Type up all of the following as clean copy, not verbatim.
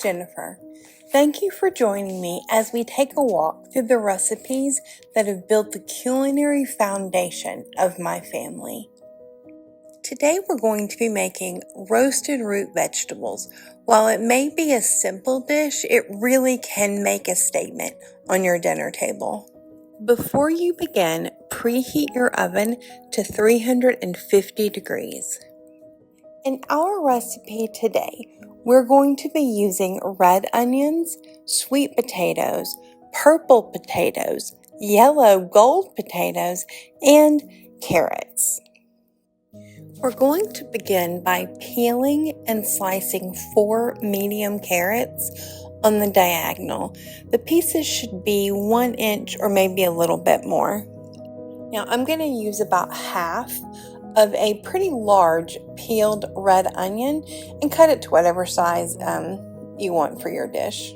Jennifer. Thank you for joining me as we take a walk through the recipes that have built the culinary foundation of my family. Today we're going to be making roasted root vegetables. While it may be a simple dish, it really can make a statement on your dinner table. Before you begin, preheat your oven to 350 degrees. In our recipe today, we're going to be using red onions, sweet potatoes, purple potatoes, yellow gold potatoes, and carrots. We're going to begin by peeling and slicing 4 medium carrots on the diagonal. The pieces should be 1 inch or maybe a little bit more. Now I'm going to use about half of a pretty large peeled red onion and cut it to whatever size you want for your dish.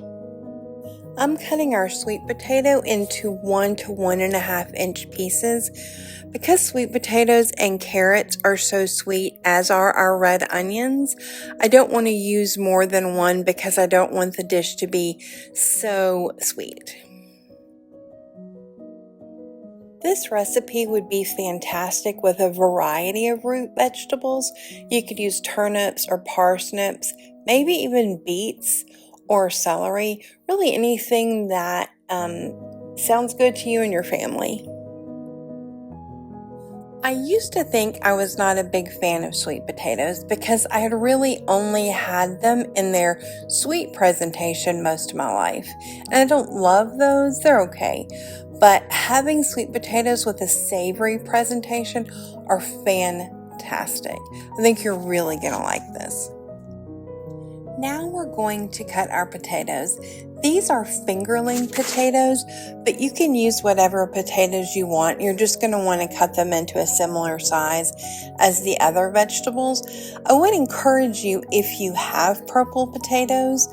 I'm cutting our sweet potato into 1 to 1.5 inch pieces. Because sweet potatoes and carrots are so sweet, as are our red onions, I don't want to use more than one because I don't want the dish to be so sweet. This recipe would be fantastic with a variety of root vegetables. You could use turnips or parsnips, maybe even beets or celery, really anything that sounds good to you and your family. I used to think I was not a big fan of sweet potatoes because I had really only had them in their sweet presentation most of my life. And I don't love those, they're okay. But having sweet potatoes with a savory presentation are fantastic. I think you're really going to like this. Now we're going to cut our potatoes. These are fingerling potatoes, but you can use whatever potatoes you want. You're just going to want to cut them into a similar size as the other vegetables. I would encourage you, if you have purple potatoes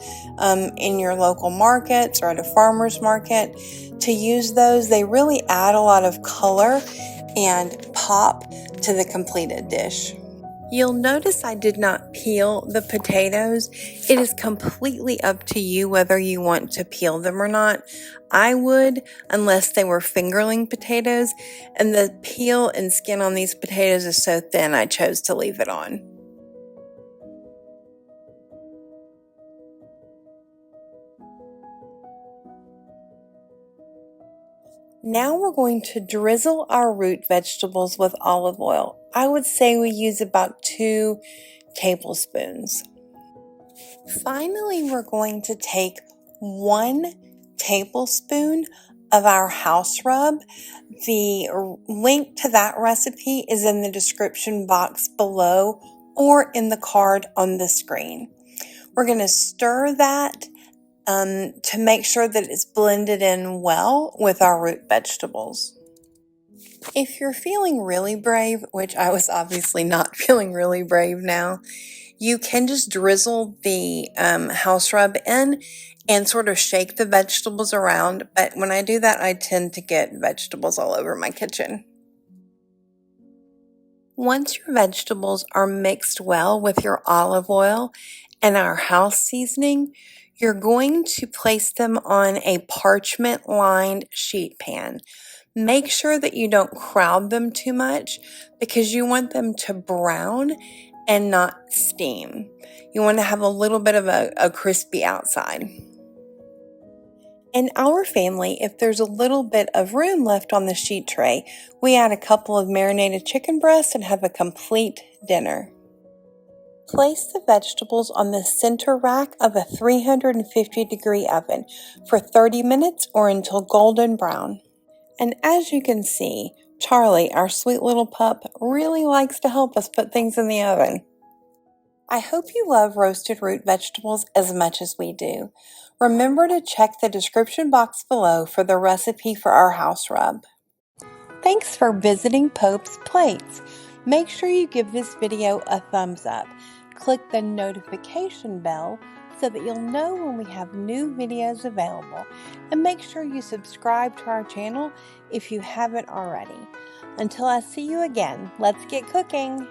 in your local markets or at a farmer's market, to use those. They really add a lot of color and pop to the completed dish. You'll notice I did not peel the potatoes. It is completely up to you whether you want to peel them or not. I would, unless they were fingerling potatoes, and the peel and skin on these potatoes is so thin I chose to leave it on. Now we're going to drizzle our root vegetables with olive oil. I would say we use about 2 tablespoons. Finally, we're going to take 1 tablespoon of our house rub. The link to that recipe is in the description box below or in the card on the screen. We're going to stir that to make sure that it's blended in well with our root vegetables. If you're feeling really brave, which I was obviously not feeling really brave now, you can just drizzle the house rub in and sort of shake the vegetables around. But when I do that, I tend to get vegetables all over my kitchen. Once your vegetables are mixed well with your olive oil and our house seasoning, you're going to place them on a parchment lined sheet pan. Make sure that you don't crowd them too much because you want them to brown and not steam. You want to have a little bit of a crispy outside. In our family, if there's a little bit of room left on the sheet tray, we add a couple of marinated chicken breasts and have a complete dinner. Place the vegetables on the center rack of a 350-degree oven for 30 minutes or until golden brown. And as you can see, Charlie, our sweet little pup, really likes to help us put things in the oven. I hope you love roasted root vegetables as much as we do. Remember to check the description box below for the recipe for our house rub. Thanks for visiting Pope's Plates. Make sure you give this video a thumbs up. Click the notification bell so that you'll know when we have new videos available. And make sure you subscribe to our channel if you haven't already. Until I see you again, let's get cooking!